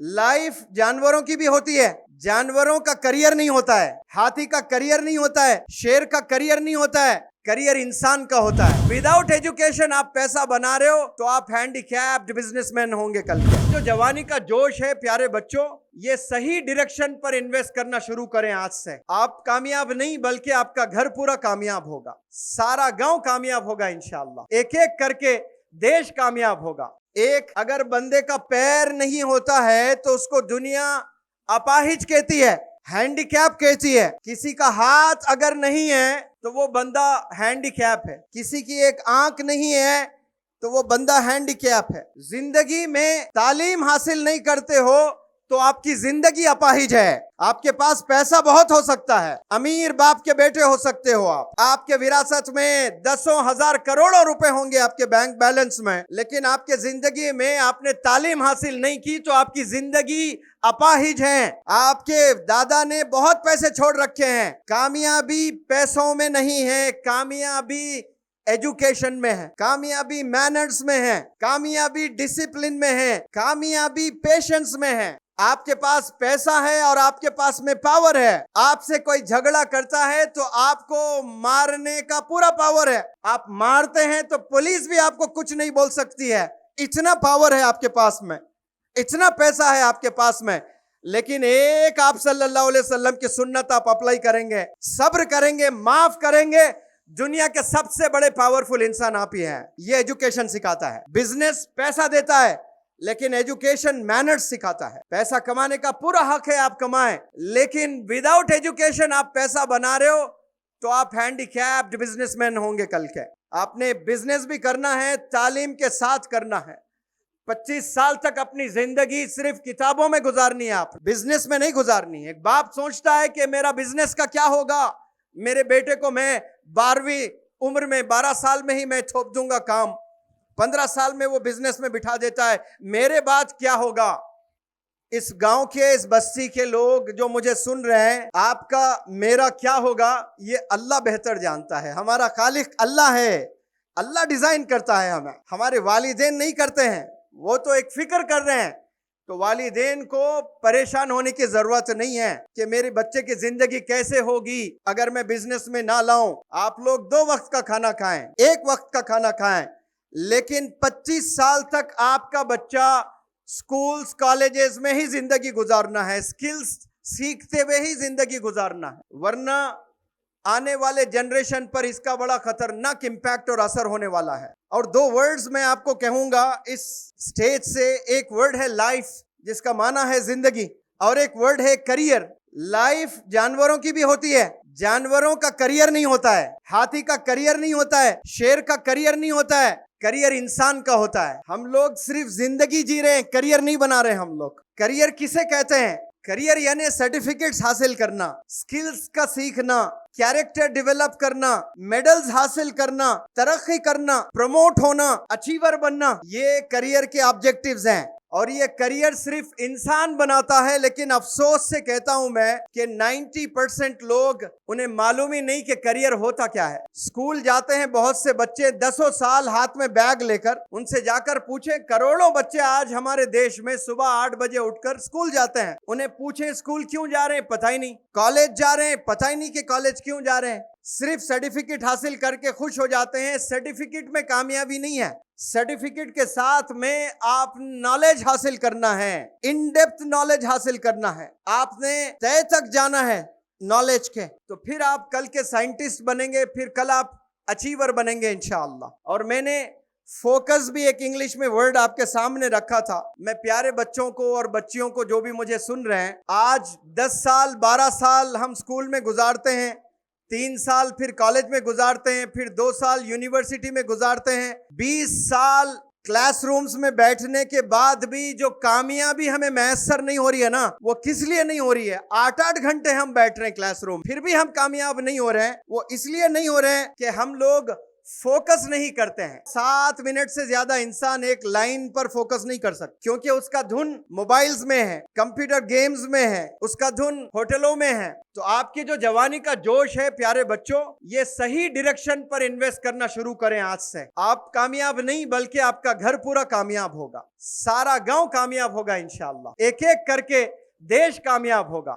Life जानवरों की भी होती है। जानवरों का करियर नहीं होता है, हाथी का करियर नहीं होता है, शेर का करियर नहीं होता है, करियर इंसान का होता है। विदाउट एजुकेशन आप पैसा बना रहे हो तो आप हैंडीकैप्ड बिजनेसमैन होंगे कल के। जो जवानी का जोश है प्यारे बच्चों, ये सही डायरेक्शन पर इन्वेस्ट करना शुरू करें आज से। आप कामयाब नहीं बल्कि आपका घर पूरा कामयाब होगा, सारा गांव कामयाब होगा इंशाअल्लाह, एक एक करके देश कामयाब होगा। एक अगर बंदे का पैर नहीं होता है तो उसको दुनिया अपाहिज कहती है, हैंडीकैप कहती है। किसी का हाथ अगर नहीं है तो वो बंदा हैंडीकैप है, किसी की एक आंख नहीं है तो वो बंदा हैंडीकैप है। जिंदगी में तालीम हासिल नहीं करते हो तो आपकी जिंदगी अपाहिज है। आपके पास पैसा बहुत हो सकता है, अमीर बाप के बेटे हो सकते हो आप, आपके विरासत में दसों हजार करोड़ों रुपए होंगे आपके बैंक बैलेंस में, लेकिन आपके जिंदगी में आपने तालीम हासिल नहीं की तो आपकी जिंदगी अपाहिज है। आपके दादा ने बहुत पैसे छोड़ रखे हैं। कामयाबी पैसों में नहीं है, कामयाबी एजुकेशन में है, कामयाबी मैनर्स में है, कामयाबी डिसिप्लिन में है, कामयाबी पेशेंस में है। आपके पास पैसा है और आपके पास में पावर है। आपसे कोई झगड़ा करता है तो आपको मारने का पूरा पावर है। आप मारते हैं तो पुलिस भी आपको कुछ नहीं बोल सकती है। इतना पावर है आपके पास में, इतना पैसा है आपके पास में। लेकिन एक आप सल्लल्लाहु अलैहि वसल्लम की सुन्नत आप अप्लाई करेंगे, सब्र करेंगे, माफ करेंगे, दुनिया के सबसे बड़े पावरफुल इंसान आप ही हैं। ये एजुकेशन सिखाता है। बिजनेस पैसा देता है लेकिन एजुकेशन मैनर्स सिखाता है। पैसा कमाने का पूरा हक है, आप कमाएं, लेकिन विदाउट एजुकेशन आप पैसा बना रहे हो तो आप हैंडीकैप्ड बिजनेसमैन होंगे कल के। आपने बिजनेस भी करना है, तालीम के साथ करना है। 25 साल तक अपनी जिंदगी सिर्फ किताबों में गुजारनी है, आप बिजनेस में नहीं गुजारनी है। एक बाप सोचता है कि मेरा बिजनेस का क्या होगा, मेरे बेटे को मैं 12वीं उम्र में 12 साल में ही मैं थोप दूंगा काम, 15 साल में वो बिजनेस में बिठा देता है, मेरे बाद क्या होगा। इस गांव के, इस बस्ती के लोग जो मुझे सुन रहे हैं, आपका मेरा क्या होगा ये अल्लाह बेहतर जानता है। हमारा खालिक अल्लाह है, अल्लाह डिजाइन करता है हमें, हमारे वालिदैन नहीं करते हैं। वो तो एक फिक्र कर रहे हैं, तो वालिदैन को परेशान होने की जरूरत नहीं है कि मेरे बच्चे की जिंदगी कैसे होगी अगर मैं बिजनेस में ना लाऊं। आप लोग 2 वक्त का खाना खाएं, 1 वक्त का खाना खाएं, लेकिन 25 साल तक आपका बच्चा स्कूल्स कॉलेजेस में ही जिंदगी गुजारना है, स्किल्स सीखते हुए ही जिंदगी गुजारना है, वरना आने वाले जनरेशन पर इसका बड़ा खतरनाक इंपैक्ट और असर होने वाला है। और 2 वर्ड्स मैं आपको कहूंगा इस स्टेज से। एक वर्ड है लाइफ, जिसका माना है जिंदगी, और एक वर्ड है करियर। लाइफ जानवरों की भी होती है, जानवरों का करियर नहीं होता है, हाथी का करियर नहीं होता है, शेर का करियर नहीं होता है, करियर इंसान का होता है। हम लोग सिर्फ जिंदगी जी रहे हैं, करियर नहीं बना रहे हम लोग। करियर किसे कहते हैं? करियर यानी सर्टिफिकेट्स हासिल करना, स्किल्स का सीखना, कैरेक्टर डेवलप करना, मेडल्स हासिल करना, तरक्की करना, प्रमोट होना, अचीवर बनना, ये करियर के ऑब्जेक्टिव्स हैं। और ये करियर सिर्फ इंसान बनाता है, लेकिन अफसोस से कहता हूं मैं कि 90% लोग, उन्हें मालूम ही नहीं कि करियर होता क्या है। स्कूल जाते हैं बहुत से बच्चे 10 साल हाथ में बैग लेकर, उनसे जाकर पूछें, करोड़ों बच्चे आज हमारे देश में सुबह 8 बजे उठकर स्कूल जाते हैं। उन्हें पूछें स्कूल क्यों जा रहे हैं, पता ही नहीं। कॉलेज जा रहे हैं, पता ही नहीं कि कॉलेज क्यों जा रहे हैं। सिर्फ सर्टिफिकेट हासिल करके खुश हो जाते हैं। सर्टिफिकेट में कामयाबी नहीं है, सर्टिफिकेट के साथ में आप नॉलेज हासिल करना है, इन डेप्थ नॉलेज हासिल करना है। आपने तय तक जाना है नॉलेज के, तो फिर आप कल के साइंटिस्ट बनेंगे, फिर कल आप अचीवर बनेंगे इंशाअल्लाह। और मैंने फोकस भी एक इंग्लिश में वर्ड आपके सामने रखा था। मैं प्यारे बच्चों को और बच्चियों को जो भी मुझे सुन रहे हैं, आज 10 साल 12 साल हम स्कूल में गुजारते हैं, 3 साल फिर कॉलेज में गुजारते हैं, फिर 2 साल यूनिवर्सिटी में गुजारते हैं, 20 साल क्लासरूम्स में बैठने के बाद भी जो कामयाबी हमें मैसर नहीं हो रही है ना, वो किस लिए नहीं हो रही है? 8-8 घंटे हम बैठ रहे हैं क्लासरूम, फिर भी हम कामयाब नहीं हो रहे हैं। वो इसलिए नहीं हो रहे हैं कि हम लोग फोकस नहीं करते हैं। 7 मिनट से ज्यादा इंसान एक लाइन पर फोकस नहीं कर सकता, क्योंकि उसका धुन मोबाइल्स में है, कंप्यूटर गेम्स में है, उसका धुन होटलों में है। तो आपकी जो जवानी का जोश है प्यारे बच्चों, ये सही डायरेक्शन पर इन्वेस्ट करना शुरू करें आज से। आप कामयाब नहीं बल्कि आपका घर पूरा कामयाब होगा, सारा गांव कामयाब होगा इंशाअल्लाह, एक एक करके देश कामयाब होगा।